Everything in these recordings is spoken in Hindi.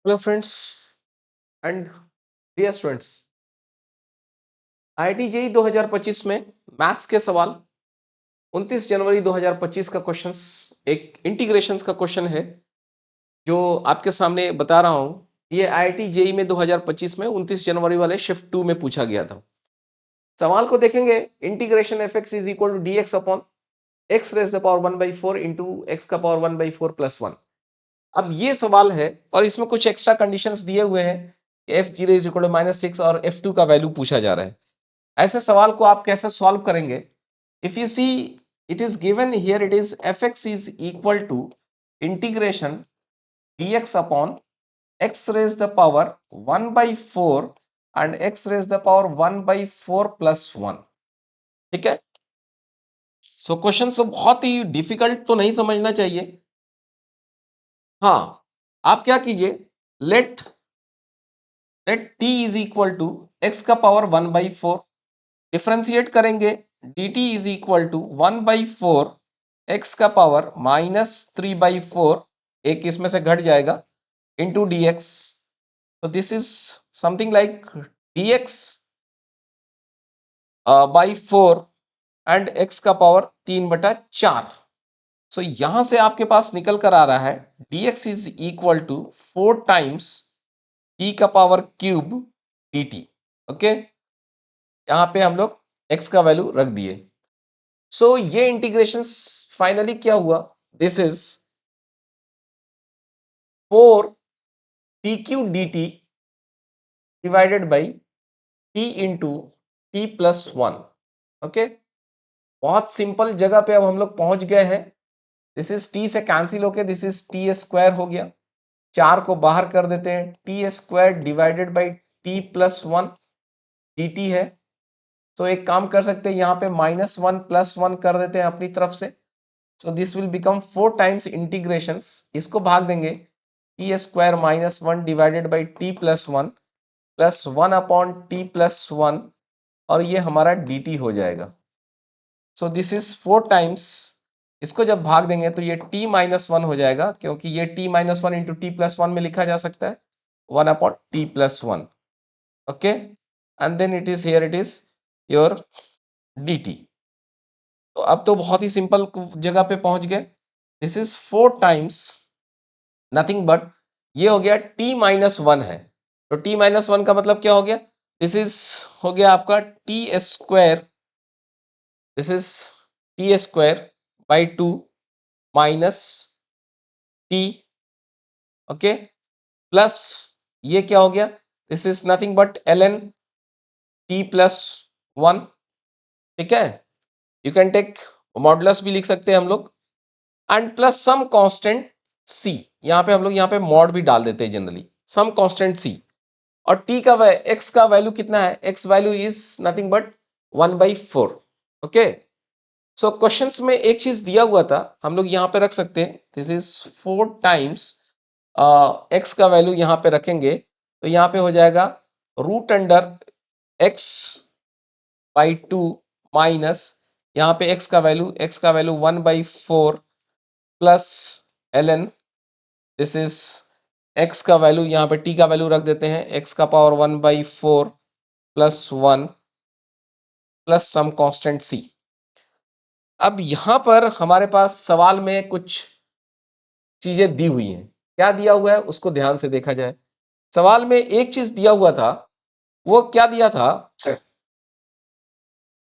Hello friends and dear students, IIT JEE 2025 में मैथ्स के सवाल 29 जनवरी 2025 का क्वेश्चंस एक इंटीग्रेशंस का क्वेश्चन है जो आपके सामने बता रहा हूं। ये आईआईटी जेईई में 2025 में 29 जनवरी वाले शिफ्ट 2 में पूछा गया था। सवाल को देखेंगे, integration f x is equal to d x upon x raise the power 1/4 into x का पावर 1/4 प्लस 1। अब ये सवाल है और इसमें कुछ एक्स्ट्रा कंडीशंस दिए हुए हैं। f0 इज इक्वल टू -6 और f2 का वैल्यू पूछा जा रहा है। ऐसे सवाल को आप कैसे सॉल्व करेंगे? If you see, it is given here, it is fx is equal to integration dx upon x raise the power 1/4 and x raise the power 1/4 plus 1। ठीक है, सो क्वेश्चन तो बहुत ही डिफिकल्ट तो नहीं समझना चाहिए। हाँ, आप क्या कीजिए, let t is equal to x का पावर 1/4, डिफ्रेंशिएट करेंगे dt is equal to 1/4 x का पावर -3/4, एक इसमें से घट जाएगा, इंटू dx। तो this is something like dx by 4 and x का पावर 3/4। सो यहां से आपके पास निकल कर आ रहा है dx is equal to 4 times t का पावर क्यूब dt। ओके, यहाँ पे हम लोग x का वैल्यू रख दिए। सो ये इंटीग्रेशन फाइनली क्या हुआ, this is 4 T Q D T divided by T into T plus 1। Okay, बहुत सिंपल जगह पे अब हम लोग पहुंच गए हैं। दिस इज टी से कैंसिल होके दिस इज टी स्क्वायर हो गया, 4 को बाहर कर देते हैं, T square divided by T plus 1 D T है। तो एक काम कर सकते हैं, यहाँ पे -1 प्लस 1 कर देते हैं अपनी तरफ से। So this will become 4 times integrations, इसको भाग देंगे T square -1 divided by T plus 1 plus 1 upon T plus 1, और ये हमारा dt हो जाएगा। सो दिस इज 4 टाइम्स, इसको जब भाग देंगे तो ये t -1 हो जाएगा, क्योंकि ये t -1 इंटू टी प्लस 1 में लिखा जा सकता है 1 upon T plus 1। Okay, and then it is here, it is your dt। तो अब तो बहुत ही सिंपल जगह पे पहुंच गए। This is 4 times nothing but, ये हो गया t-1 है, तो t-1 का मतलब क्या हो गया, दिस इज हो गया आपका T square, this is T square by 2 minus T. Okay, plus ये क्या हो गया, this is nothing but ln t plus 1। ठीक है, यू कैन टेक मॉडुलस भी लिख सकते हैं हम लोग, and plus some constant c। यहाँ पे हम लोग यहाँ पे मॉड भी डाल देते हैं जनरली, सम कांस्टेंट c। और t का x का वैल्यू कितना है, x value is nothing but 1/4। Okay, so questions में एक चीज दिया हुआ था, हम लोग यहाँ पे रख सकते हैं, दिस इज 4 टाइम्स x का वैल्यू यहाँ पे रखेंगे, तो यहाँ पे हो जाएगा root under x by 2 minus यहाँ पे x का value 1/4 plus ln, this is x का वैल्यू, यहाँ पे t का वैल्यू रख देते हैं, x का power 1/4 plus 1 plus some constant c। अब यहाँ पर हमारे पास सवाल में कुछ चीजें दी हुई हैं, क्या दिया हुआ है उसको ध्यान से देखा जाए। सवाल में एक चीज दिया हुआ था, वो क्या दिया था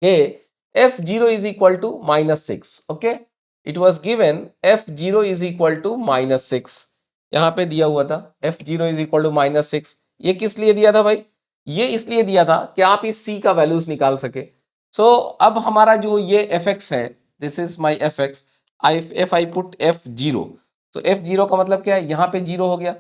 कि f0 is equal to -6। Okay, it was given f0 is equal to -6, यहाँ पे दिया हुआ था f0 इज इक्वल टू -6। ये किस लिए दिया था भाई, ये इसलिए दिया था कि आप इस c का वैल्यूज निकाल सके। सो अब हमारा जो ये fx है, this is my fx, if I put f0, तो f0 का मतलब क्या है, यहाँ पे 0 हो गया,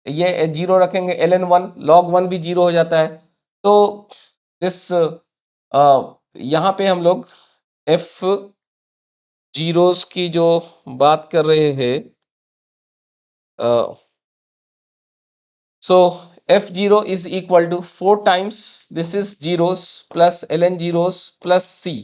ये 0 रखेंगे, ln 1 log 1 भी 0 हो जाता है। तो दिस यहाँ पे हम लोग एफ जीरोस की जो बात कर रहे हैं, so f0 is equal to 4 times, this is zeros plus ln zeros plus c,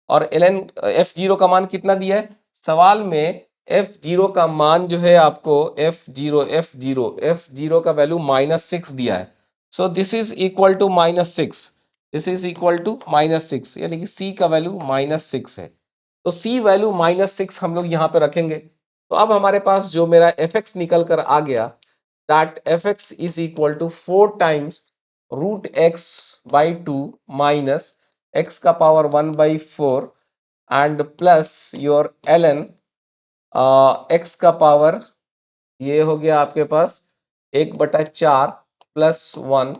और ln f0 का मान कितना दिया है सवाल में, F0 का मान जो है आपको F0 का वैल्यू -6 दिया है। So this is equal to -6, this is equal to -6, यानी कि C का वैल्यू -6 है। तो C वैल्यू -6 हम लोग यहाँ पे रखेंगे। तो अब हमारे पास जो मेरा fx निकल कर आ गया, that fx is equal to 4 times √x/2 minus x का power 1/4 and plus your ln x का पावर, ये हो गया आपके पास 1/4 प्लस 1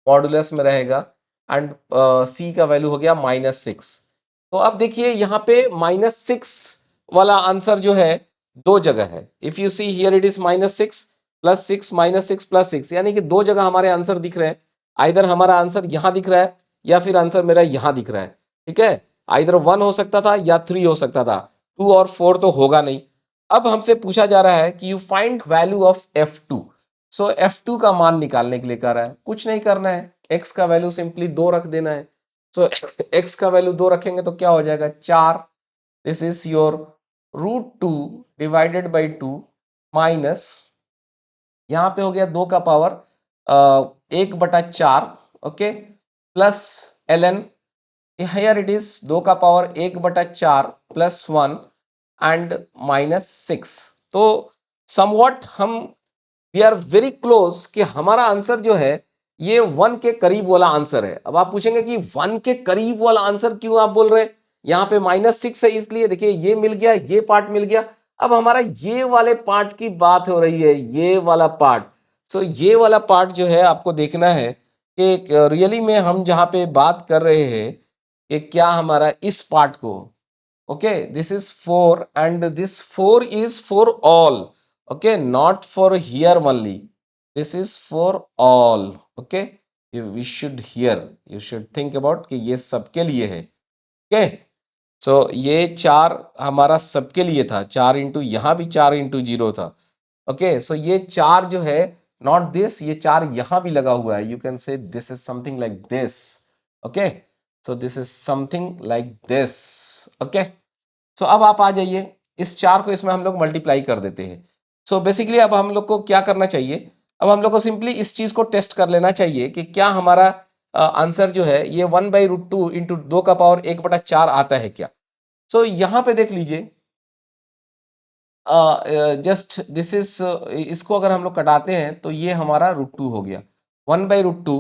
मॉडुलस में रहेगा, एंड C का वैल्यू हो गया -6। तो अब देखिए यहाँ पे -6 वाला आंसर जो है दो जगह है। If you see here it is -6 plus 6 -6 plus 6, यानी कि दो जगह हमारे आंसर दिख रहे हैं। आइदर हमारा आंसर यहाँ दिख रहा है या फिर आंसर मेरा यहाँ दिख रहा है। ठीक है, आइदर 1 हो सकता था या 3 हो सकता था, 2 और 4 तो होगा नहीं। अब हमसे पूछा जा रहा है कि you find value of F2। So F2 का मान निकालने के लिए कह रहा है, कुछ नहीं करना है, x का वैल्यू सिंपली 2 रख देना है। सो x का वैल्यू 2 रखेंगे तो क्या हो जाएगा 4, this is your √2 divided by 2 minus, यहाँ पे हो गया 2 का power 1/4, okay, plus ln, here it is 2 का पावर 1/4 प्लस 1 एंड -6। तो समवॉट हम वी आर वेरी क्लोज कि हमारा आंसर जो है ये 1 के करीब वाला आंसर है। अब आप पूछेंगे कि 1 के करीब वाला आंसर क्यों आप बोल रहे हैं, यहाँ पे -6 है इसलिए। देखिए ये मिल गया, ये पार्ट मिल गया। अब हमारा ये वाले पार्ट की बात हो रही है, ये वाला पार्ट। सो ये वाला पार्ट जो है आपको देखना है कि रियली में हम जहाँ पे बात कर रहे हैं कि क्या हमारा इस पार्ट को, okay, this is 4 and this 4 is for all, okay, not for here only, this is for all, okay, we should hear, you should think about कि ये सबके लिए है। okay, so ये 4 हमारा सबके लिए था, 4 इंटू यहाँ भी 4 इंटू 0 था। ओके, सो ये 4 जो है नॉट दिस, ये 4 यहाँ भी लगा हुआ है, you can say this is something like this. Okay, so this is something like this. Okay, so अब आप आ जाइए, इस 4 को इसमें हम लोग मल्टीप्लाई कर देते हैं। सो बेसिकली अब हम लोग को क्या करना चाहिए, अब हम लोग को सिंपली इस चीज को टेस्ट कर लेना चाहिए कि क्या हमारा आंसर जो है ये 1/√2 इंटू 2 का पावर 1/4 आता है क्या। सो यहाँ पे देख लीजिए, जस्ट दिस इज, इसको अगर हम लोग कटाते हैं तो ये हमारा √2 हो गया। 1/√2,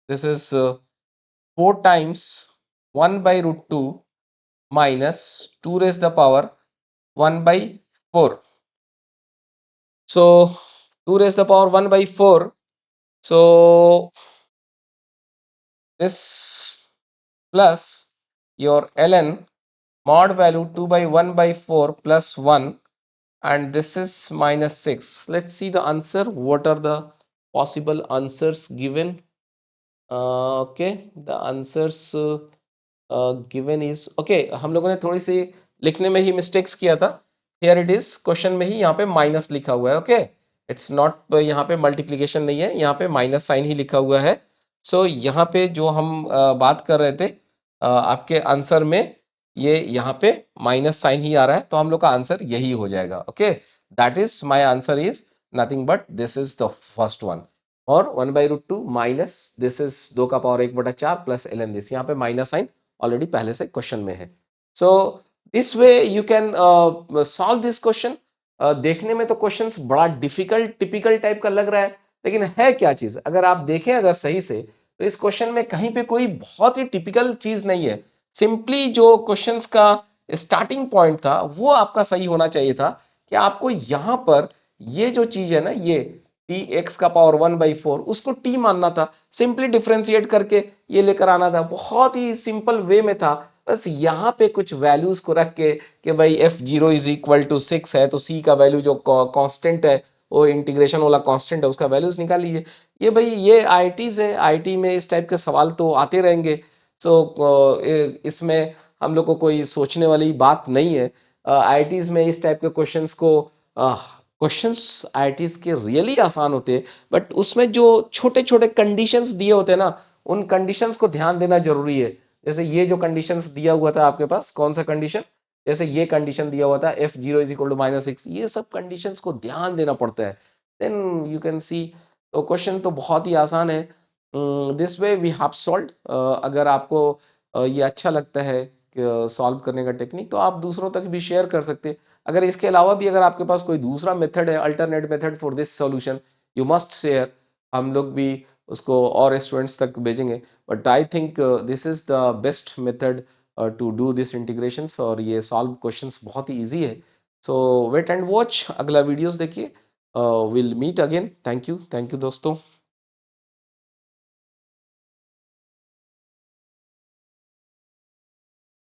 this is 4 times 1/√2 minus 2 raise the power 1/4। So 2 raised the power 1/4. So this plus your ln mod value 2/1/4 plus 1, and this is -6. Let's see the answer. What are the possible answers given? Okay, the answers given is okay. हम लोगों ने थोड़ी सी लिखने में ही मिस्टेक्स किया था। हियर इट इज, क्वेश्चन में ही यहाँ पे माइनस लिखा हुआ है। ओके, इट्स नॉट, यहाँ पे मल्टीप्लिकेशन नहीं है, यहाँ पे माइनस साइन ही लिखा हुआ है। सो यहाँ पे जो हम बात कर रहे थे आपके आंसर में, ये यहाँ पे माइनस साइन ही आ रहा है, तो हम लोग का आंसर यही हो जाएगा। Okay, that is my answer is nothing but this is the first one, और 1/√2 माइनस दिस इज 2 का पावर 1/4 प्लस ln दिस, यहाँ पे माइनस साइन ऑलरेडी पहले से क्वेश्चन में है। So this way you can solve this question. देखने में तो क्वेश्चंस बड़ा डिफिकल्ट टिपिकल टाइप का लग रहा है, लेकिन है क्या चीज, अगर आप देखें अगर सही से, तो इस क्वेश्चन में कहीं पे कोई बहुत ही टिपिकल चीज नहीं है। सिंपली जो क्वेश्चंस का स्टार्टिंग पॉइंट था वो आपका सही होना चाहिए था, कि आपको यहाँ पर ये जो चीज है ना, ये टी एक्स का पावर 1/4, उसको टी मानना था, सिंपली डिफ्रेंशिएट करके ये लेकर आना था, बहुत ही सिंपल वे में था। बस यहाँ पे कुछ वैल्यूज को रख के कि भाई F0 इज इक्वल टू 6 है, तो C का वैल्यू जो कांस्टेंट है, वो इंटीग्रेशन वाला कांस्टेंट है, उसका वैल्यूज निकाल लीजिए। ये भाई ये IITs है, IIT में इस टाइप के सवाल तो आते रहेंगे। सो इसमें हम लोग को कोई सोचने वाली बात नहीं है। IITs में इस टाइप के क्वेश्चंस को, क्वेश्चंस IITs के रियली आसान होते हैं, बट उसमें जो छोटे छोटे कंडीशंस दिए होते हैं ना, उन कंडीशंस को ध्यान देना जरूरी है। जैसे ये जो कंडीशंस दिया हुआ था आपके पास, कौन सा कंडीशन, जैसे ये कंडीशन दिया हुआ था f0 इज इक्वल टू -6, ये सब कंडीशंस को ध्यान देना पड़ता है, देन यू कैन सी। तो क्वेश्चन तो बहुत ही आसान है। This way we have solved. अगर आपको ये अच्छा लगता है सॉल्व करने का टेक्निक, तो आप दूसरों तक भी शेयर कर सकते हैं। अगर इसके अलावा भी अगर आपके पास कोई दूसरा मेथड है, alternate method for this solution, you must share. हम लोग भी उसको और स्टूडेंट्स तक भेजेंगे, but I think this is the best method to do this integrations, और ये सॉल्व क्वेश्चंस बहुत ही ईजी है। सो वेट एंड वॉच, अगला वीडियोस देखिए। Will meet again. Thank you दोस्तों।